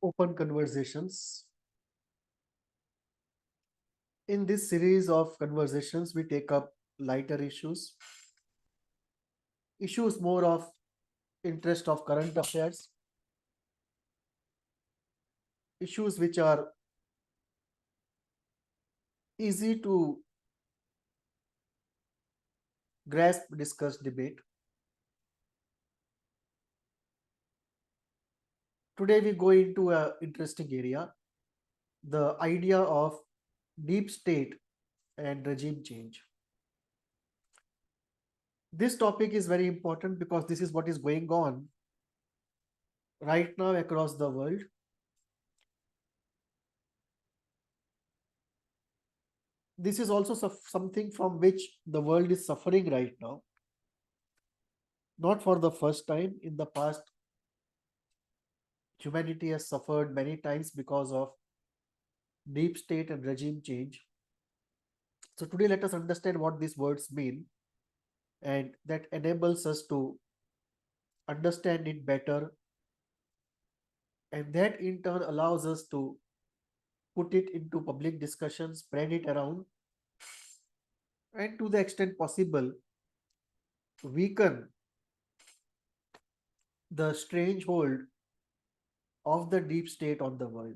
Open conversations. In this series of conversations, we take up lighter issues more of interest of current affairs, issues which are easy to grasp, discuss, debate. Today we go into an interesting area, the idea of deep state and regime change. This topic is very important because this is what is going on right now across the world. This is also something from which the world is suffering right now. Not for the first time. In the past, humanity has suffered many times because of deep state and regime change. So today let us understand what these words mean, and that enables us to understand it better, and that in turn allows us to put it into public discussion, spread it around, and to the extent possible weaken the strange hold of the deep state on the world.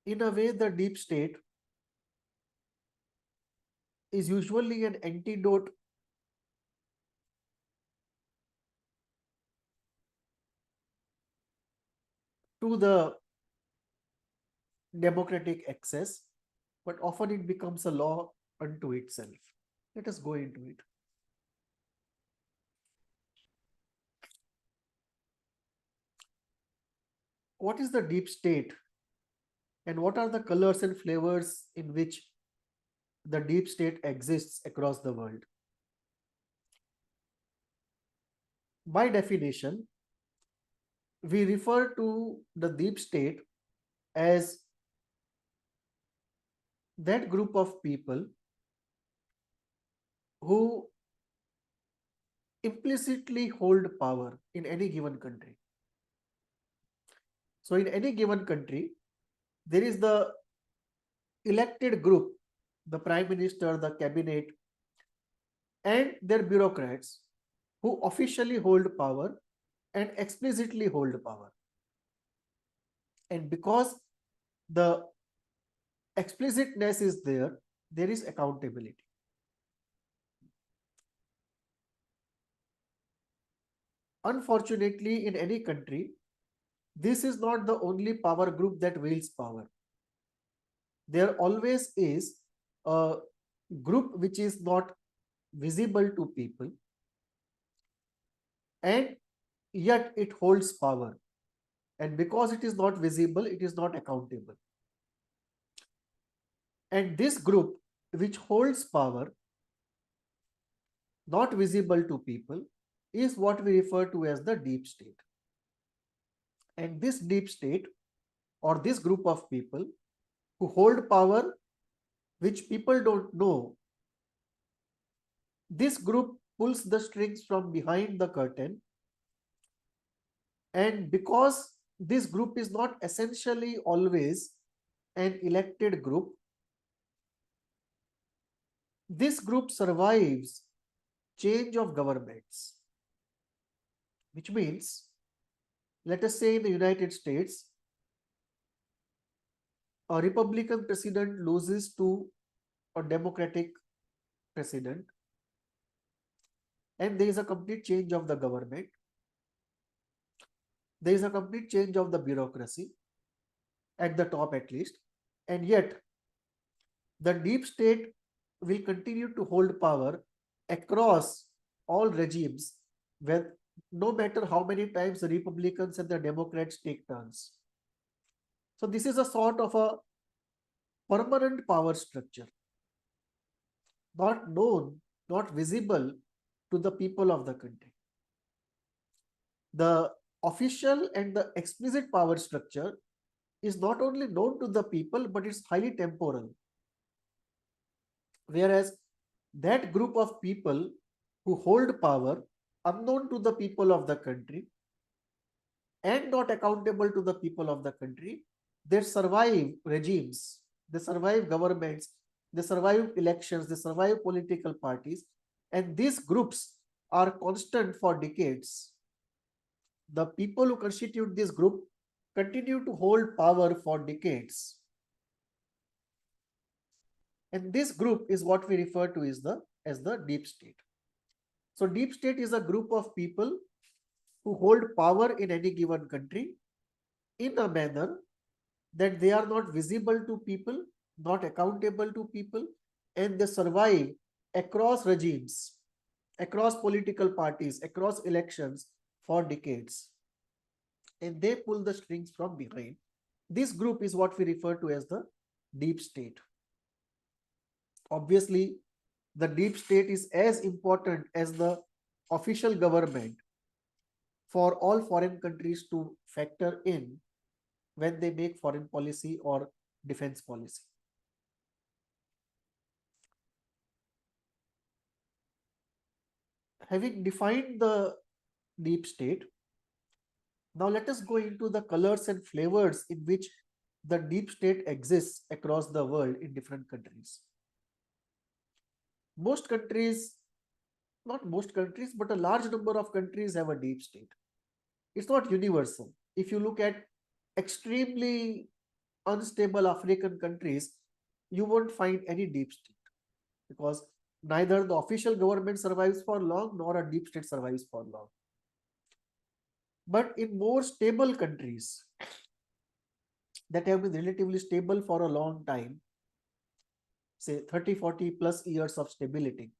In a way, the deep state is usually an antidote to the democratic access, but often it becomes a law unto itself. Let us go into it. What is the deep state, and what are the colors and flavors in which the deep state exists across the world? By definition, we refer to the deep state as that group of people who implicitly hold power in any given country. So in any given country, there is the elected group, the prime minister, the cabinet, and their bureaucrats who officially hold power and explicitly hold power. And because the explicitness is there, there is accountability. Unfortunately, in any country, this is not the only power group that wields power. There always is a group which is not visible to people, and yet it holds power. And because it is not visible, it is not accountable. And this group which holds power, not visible to people, is what we refer to as the deep state. And this deep state, or this group of people who hold power which people don't know, this group pulls the strings from behind the curtain. And because this group is not essentially always an elected group, this group survives change of governments, which means, let us say in the United States, a Republican president loses to a Democratic president, and there is a complete change of the government. There is a complete change of the bureaucracy, at the top at least, and yet the deep state will continue to hold power across all regimes, with no matter how many times the Republicans and the Democrats take turns. So this is a sort of a permanent power structure, not known, not visible to the people of the country. The official and the explicit power structure is not only known to the people, but it's highly temporal. Whereas that group of people who hold power unknown to the people of the country and not accountable to the people of the country. They survive regimes, they survive governments, they survive elections, they survive political parties, and these groups are constant for decades. The people who constitute this group continue to hold power for decades. And this group is what we refer to as the deep state. So deep state is a group of people who hold power in any given country in a manner that they are not visible to people, not accountable to people, and they survive across regimes, across political parties, across elections for decades. And they pull the strings from behind. This group is what we refer to as the deep state. Obviously, the deep state is as important as the official government for all foreign countries to factor in when they make foreign policy or defense policy. Having defined the deep state, now let us go into the colors and flavors in which the deep state exists across the world in different countries. Most countries, not most countries, but a large number of countries have a deep state. It's not universal. If you look at extremely unstable African countries, you won't find any deep state because neither the official government survives for long nor a deep state survives for long. But in more stable countries that have been relatively stable for a long time, say 30, 40 plus years of stability,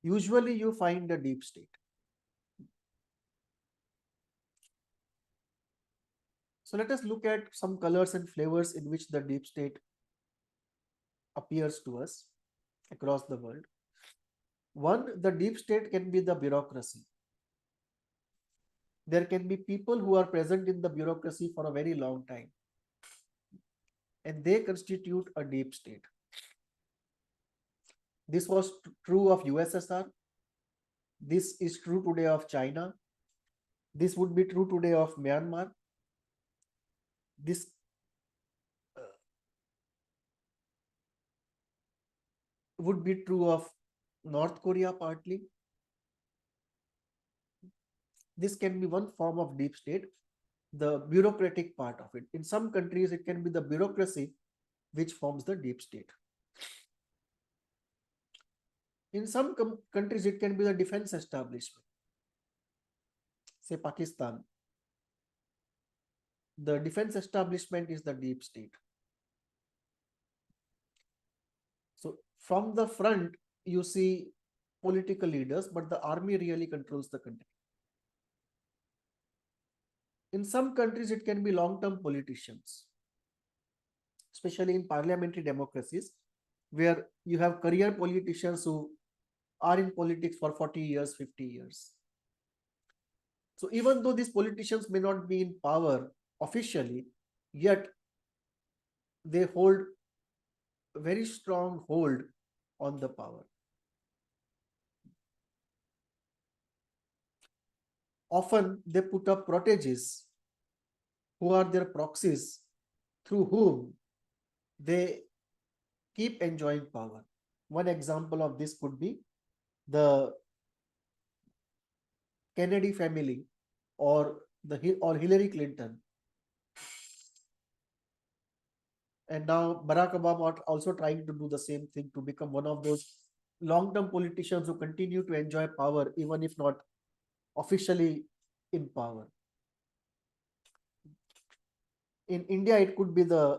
usually you find a deep state. So let us look at some colors and flavors in which the deep state appears to us across the world. One, the deep state can be the bureaucracy. There can be people who are present in the bureaucracy for a very long time, and they constitute a deep state. This was true of USSR. This is true today of China. This would be true today of Myanmar. This would be true of North Korea partly. This can be one form of deep state, the bureaucratic part of it. In some countries, it can be the bureaucracy which forms the deep state. In some countries, it can be the defense establishment. Say Pakistan. The defense establishment is the deep state. So from the front, you see political leaders, but the army really controls the country. In some countries, it can be long-term politicians, especially in parliamentary democracies, where you have career politicians who are in politics for 40 years, 50 years. So even though these politicians may not be in power officially, yet they hold a very strong hold on the power. Often they put up proteges who are their proxies through whom they keep enjoying power. One example of this could be the Kennedy family or Hillary Clinton. And now Barack Obama are also trying to do the same thing to become one of those long-term politicians who continue to enjoy power even if not officially in power. In India, it could be the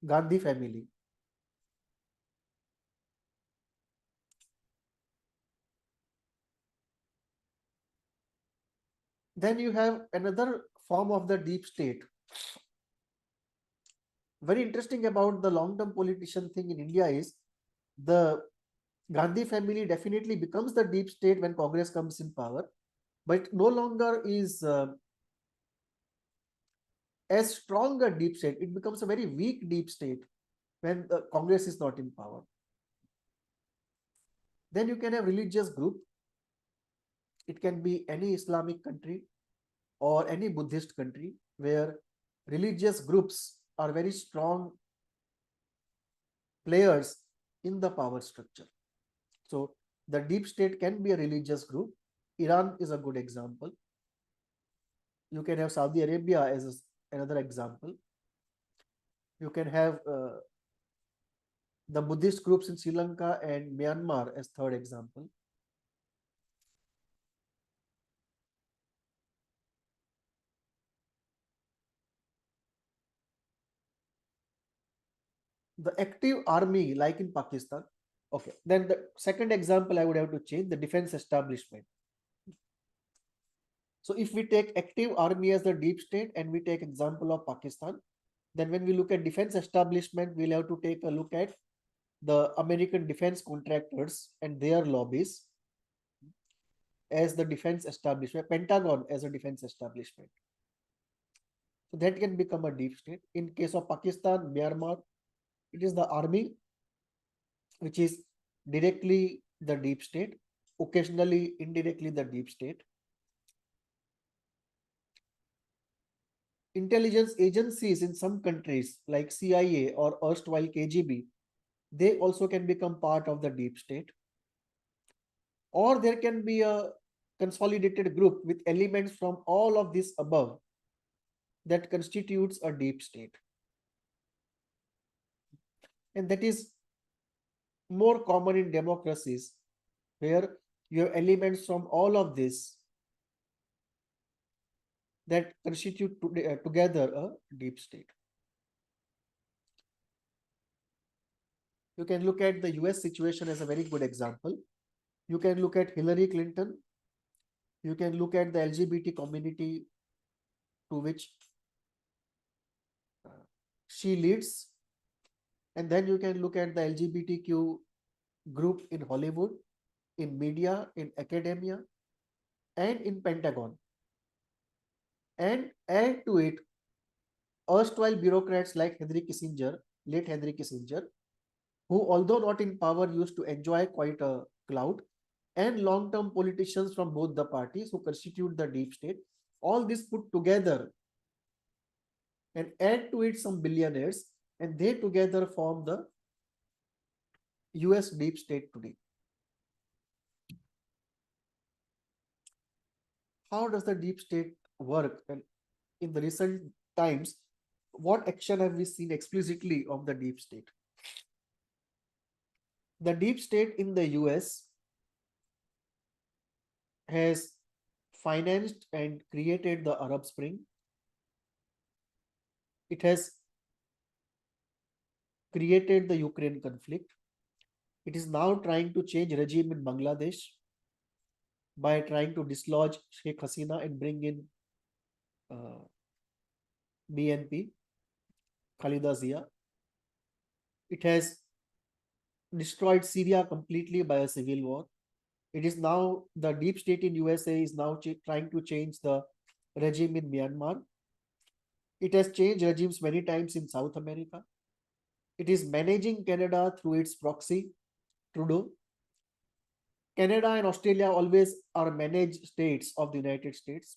Gandhi family. Then you have another form of the deep state. Very interesting about the long-term politician thing in India is the Gandhi family definitely becomes the deep state when Congress comes in power, but no longer is as strong a deep state. It becomes a very weak deep state when the Congress is not in power. Then you can have religious group. It can be any Islamic country. or any Buddhist country where religious groups are very strong players in the power structure. So the deep state can be a religious group. Iran is a good example. You can have Saudi Arabia as another example. You can have the Buddhist groups in Sri Lanka and Myanmar as third example. The active army, like in Pakistan. Okay, then the second example I would have to change the defense establishment. So if we take active army as the deep state and we take example of Pakistan, then when we look at defense establishment, we'll have to take a look at the American defense contractors and their lobbies as the defense establishment, Pentagon as a defense establishment. So that can become a deep state. In case of Pakistan, Myanmar, it is the army, which is directly the deep state, occasionally indirectly the deep state. Intelligence agencies in some countries like CIA or erstwhile KGB, they also can become part of the deep state. Or there can be a consolidated group with elements from all of this above that constitutes a deep state. And that is more common in democracies where you have elements from all of this that constitute together a deep state. You can look at the US situation as a very good example. You can look at Hillary Clinton. You can look at the LGBT community to which she leads. And then you can look at the LGBTQ group in Hollywood, in media, in academia, and in Pentagon. And add to it erstwhile bureaucrats like Henry Kissinger, late Henry Kissinger, who, although not in power, used to enjoy quite a clout, and long-term politicians from both the parties who constitute the deep state. All this put together and add to it some billionaires, and they together form the US deep state today. How does the deep state work? And in the recent times, what action have we seen explicitly of the deep state? The deep state in the US has financed and created the Arab Spring. It has created the Ukraine conflict. It is now trying to change regime in Bangladesh by trying to dislodge Sheikh Hasina and bring in BNP, Khalida Zia. It has destroyed Syria completely by a civil war. It is now the deep state in USA is now trying to change the regime in Myanmar. It has changed regimes many times in South America. It is managing Canada through its proxy, Trudeau. Canada and Australia always are managed states of the United States.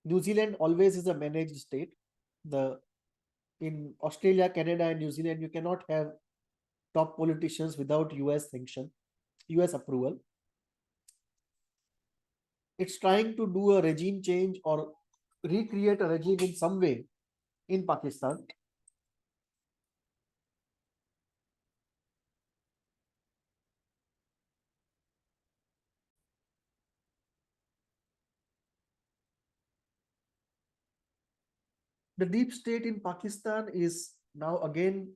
New Zealand always is a managed state. In Australia, Canada, and New Zealand, you cannot have top politicians without US sanction, US approval. It's trying to do a regime change or recreate a regime in some way in Pakistan. The deep state in Pakistan is now again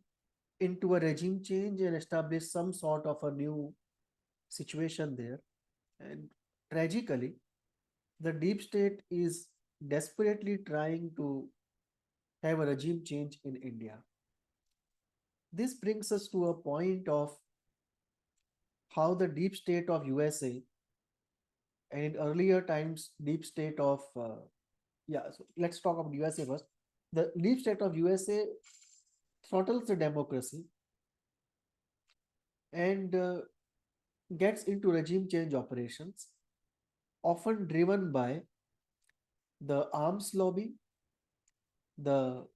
into a regime change and establish some sort of a new situation there. And tragically, the deep state is desperately trying to have a regime change in India. This brings us to a point of how the deep state of USA and in earlier times, deep state of, so let's talk about USA first. The deep state of USA throttles the democracy and gets into regime change operations, often driven by the arms lobby, the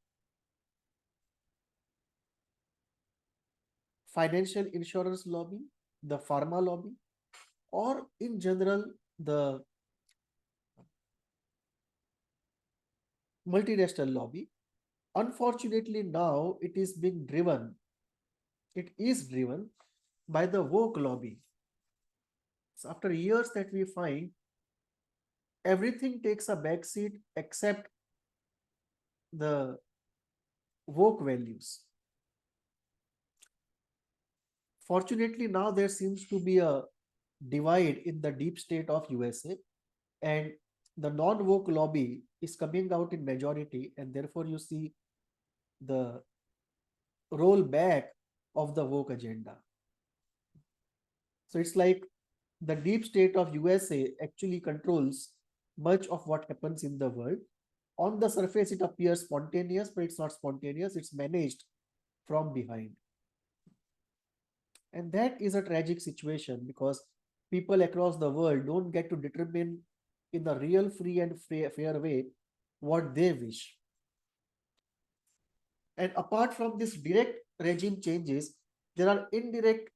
financial insurance lobby, the pharma lobby, or in general, the multinational lobby. Unfortunately, now it is driven by the woke lobby. So after years that we find everything takes a backseat except the woke values. Fortunately, now there seems to be a divide in the deep state of USA, and the non-woke lobby is coming out in majority, and therefore you see the rollback of the woke agenda. So it's like the deep state of USA actually controls much of what happens in the world. On the surface, it appears spontaneous, but it's not spontaneous, it's managed from behind. And that is a tragic situation because people across the world don't get to determine in a real, free, and fair way what they wish. And apart from this direct regime changes, there are indirect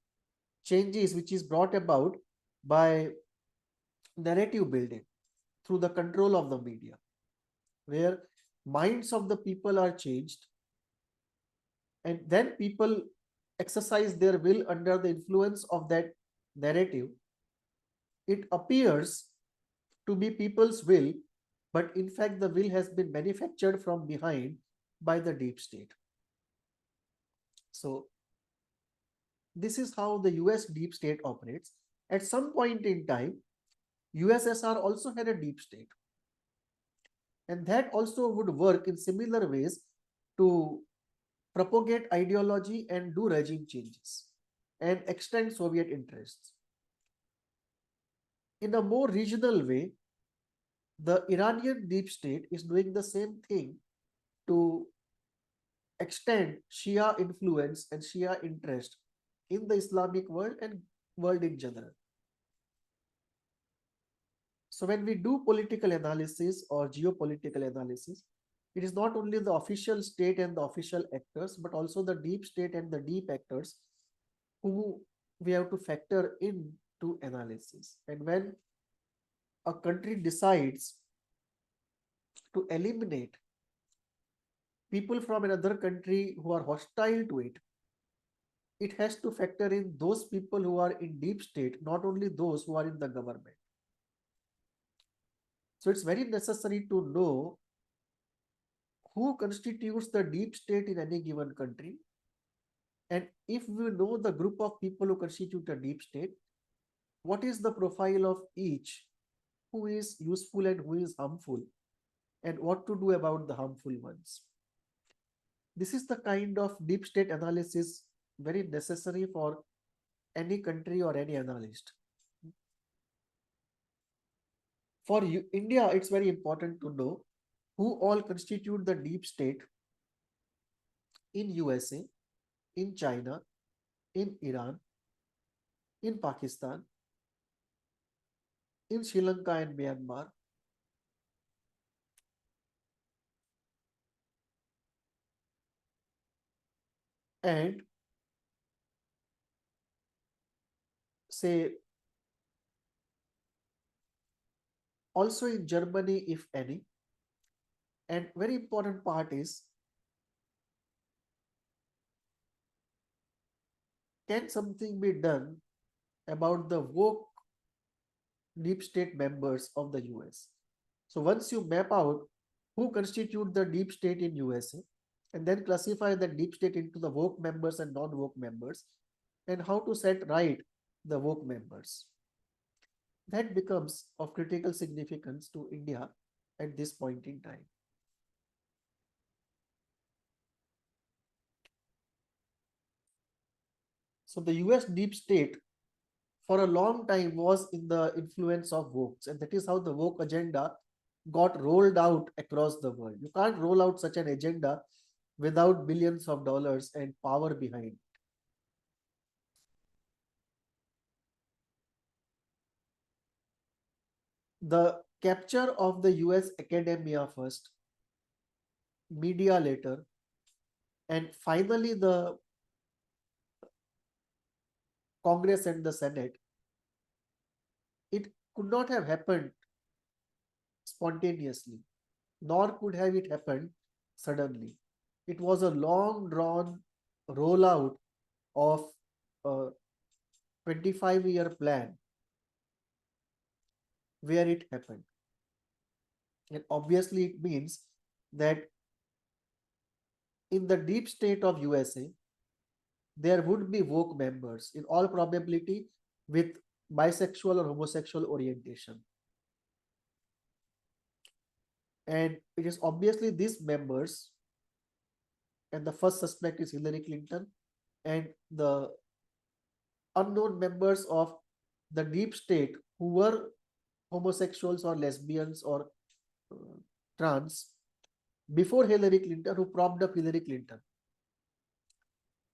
changes which is brought about by narrative building through the control of the media, where minds of the people are changed, and then people exercise their will under the influence of that narrative. It appears to be people's will, but in fact, the will has been manufactured from behind by the deep state. So, this is how the US deep state operates. At some point in time, USSR also had a deep state, and that also would work in similar ways to propagate ideology and do regime changes and extend Soviet interests. In a more regional way, the Iranian deep state is doing the same thing to extend Shia influence and Shia interest in the Islamic world and world in general. So when we do political analysis or geopolitical analysis, it is not only the official state and the official actors, but also the deep state and the deep actors who we have to factor in to analysis. And when a country decides to eliminate people from another country who are hostile to it, it has to factor in those people who are in deep state, not only those who are in the government. So it's very necessary to know who constitutes the deep state in any given country. And if we know the group of people who constitute a deep state, what is the profile of each, who is useful and who is harmful, and what to do about the harmful ones. This is the kind of deep state analysis very necessary for any country or any analyst. For India, it's very important to know who all constitute the deep state in USA, in China, in Iran, in Pakistan, in Sri Lanka and Myanmar, and say also in Germany, if any. And very important part is, can something be done about the woke deep state members of the US? So once you map out who constitute the deep state in USA, and then classify the deep state into the woke members and non-woke members, and how to set right the woke members, that becomes of critical significance to India at this point in time. So the US deep state for a long time was in the influence of wokes, and that is how the woke agenda got rolled out across the world. You can't roll out such an agenda without billions of dollars and power behind. The capture of the US academia first, media later, and finally the Congress and the Senate, it could not have happened spontaneously, nor could have it happened suddenly. It was a long drawn rollout of a 25-year plan where it happened. And obviously, it means that in the deep state of USA, there would be woke members, in all probability, with bisexual or homosexual orientation. And it is obviously these members, and the first suspect is Hillary Clinton, and the unknown members of the deep state who were homosexuals or lesbians or uh, trans before Hillary Clinton who propped up Hillary Clinton.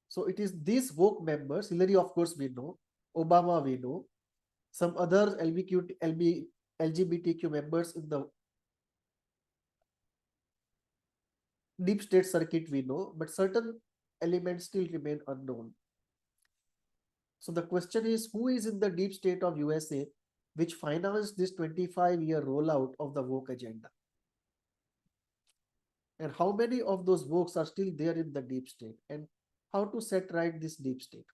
So it is these woke members, Hillary, of course, we know, Obama, we know, some other LGBTQ members in the deep state circuit, we know, but certain elements still remain unknown. So the question is, who is in the deep state of USA which financed this 25-year rollout of the woke agenda? And how many of those wokes are still there in the deep state? And how to set right this deep state?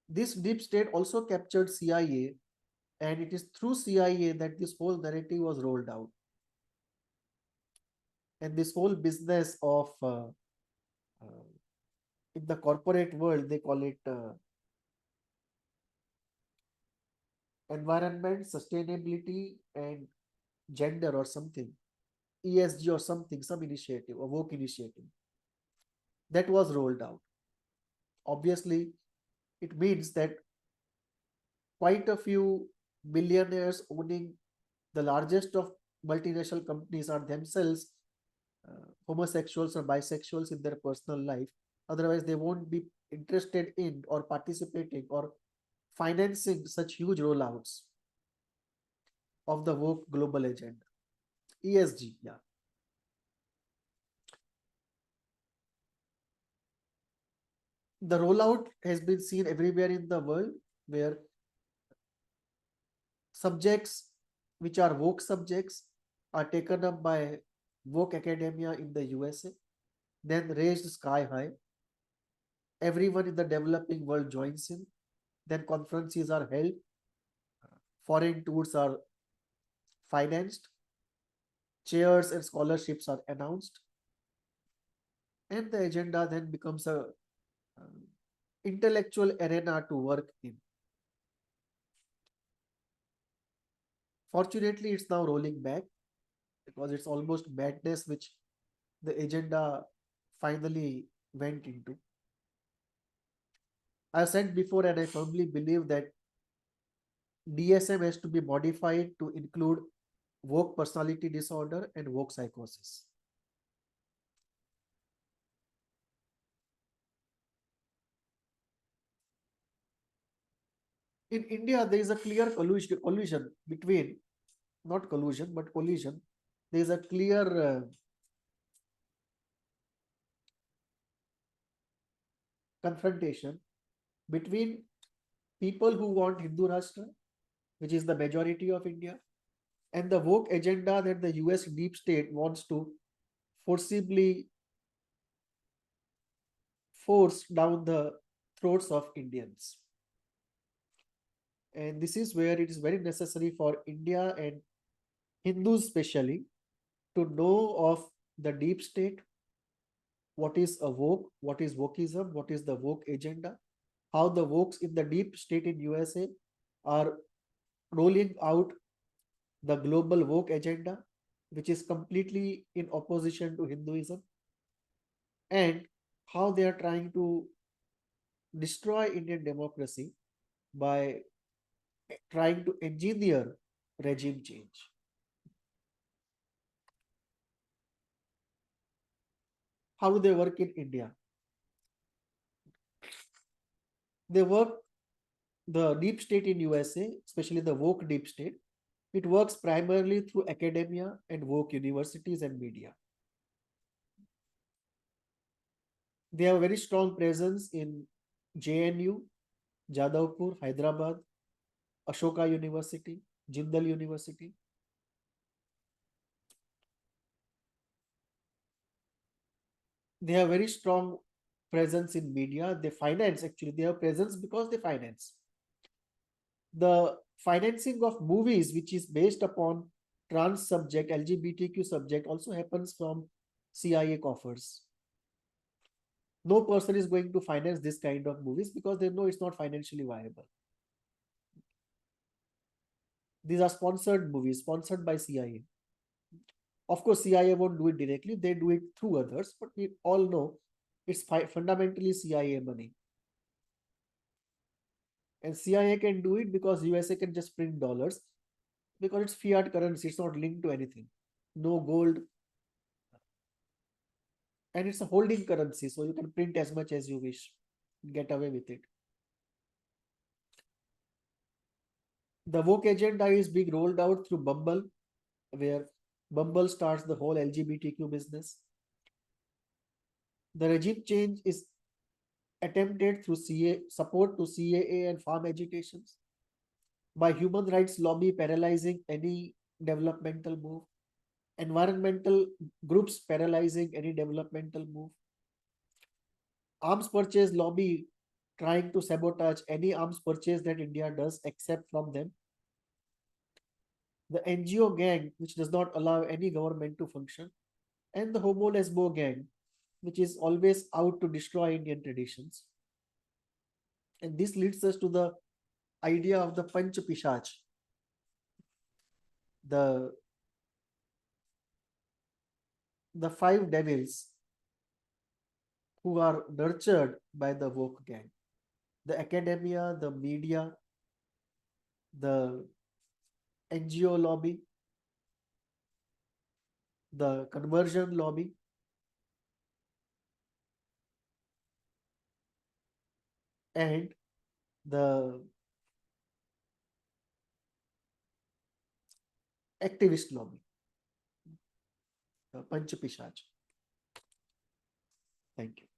This deep state also captured CIA, and it is through CIA that this whole narrative was rolled out. And this whole business of, in the corporate world, they call it environment, sustainability, and gender or something, ESG or something, some initiative, a woke initiative that was rolled out. Obviously, it means that quite a few billionaires owning the largest of multinational companies are themselves homosexuals or bisexuals in their personal life. Otherwise, they won't be interested in or participating or financing such huge rollouts of the woke global agenda. ESG, yeah. The rollout has been seen everywhere in the world where subjects which are woke subjects are taken up by woke academia in the USA, then raised sky high. Everyone in the developing world joins in. Then conferences are held, foreign tours are financed, chairs and scholarships are announced, and the agenda then becomes a intellectual arena to work in. Fortunately, it's now rolling back because it's almost madness which the agenda finally went into. I said before, and I firmly believe that DSM has to be modified to include woke personality disorder and woke psychosis. In India, there is a clear collusion between, not collusion, but collision. There is a clear confrontation between people who want Hindu Rashtra, which is the majority of India, and the woke agenda that the US deep state wants to forcibly force down the throats of Indians. And this is where it is very necessary for India and Hindus especially to know of the deep state, what is a woke, what is wokeism, what is the woke agenda, how the wokes in the deep state in USA are rolling out the global woke agenda, which is completely in opposition to Hinduism, and how they are trying to destroy Indian democracy by trying to engineer regime change. How do they work in India? They work The deep state in USA, especially the woke deep state, it works primarily through academia and woke universities and media. They have a very strong presence in JNU, Jadavpur, Hyderabad, Ashoka University, Jindal University. They have very strong presence in media. They finance, actually, they have presence because they finance. The financing of movies, which is based upon trans subject, LGBTQ subject, also happens from CIA coffers. No person is going to finance this kind of movies because they know it's not financially viable. These are sponsored movies, sponsored by CIA. Of course, CIA won't do it directly, they do it through others, but we all know it's fundamentally CIA money. And CIA can do it because USA can just print dollars because it's fiat currency, it's not linked to anything. No gold. And it's a holding currency, so you can print as much as you wish, get away with it. The woke agenda is being rolled out through Bumble, where Bumble starts the whole LGBTQ business. The regime change is attempted through support to CAA and farm agitations, by human rights lobby paralyzing any developmental move, environmental groups paralyzing any developmental move, arms purchase lobby trying to sabotage any arms purchase that India does except from them, the NGO gang which does not allow any government to function, and the homo lesbo gang which is always out to destroy Indian traditions. And this leads us to the idea of the Panch Pishach, the five devils who are nurtured by the woke gang, the academia, the media, the NGO lobby, the conversion lobby, and the activist lobby, the Panch Pishach. Thank you.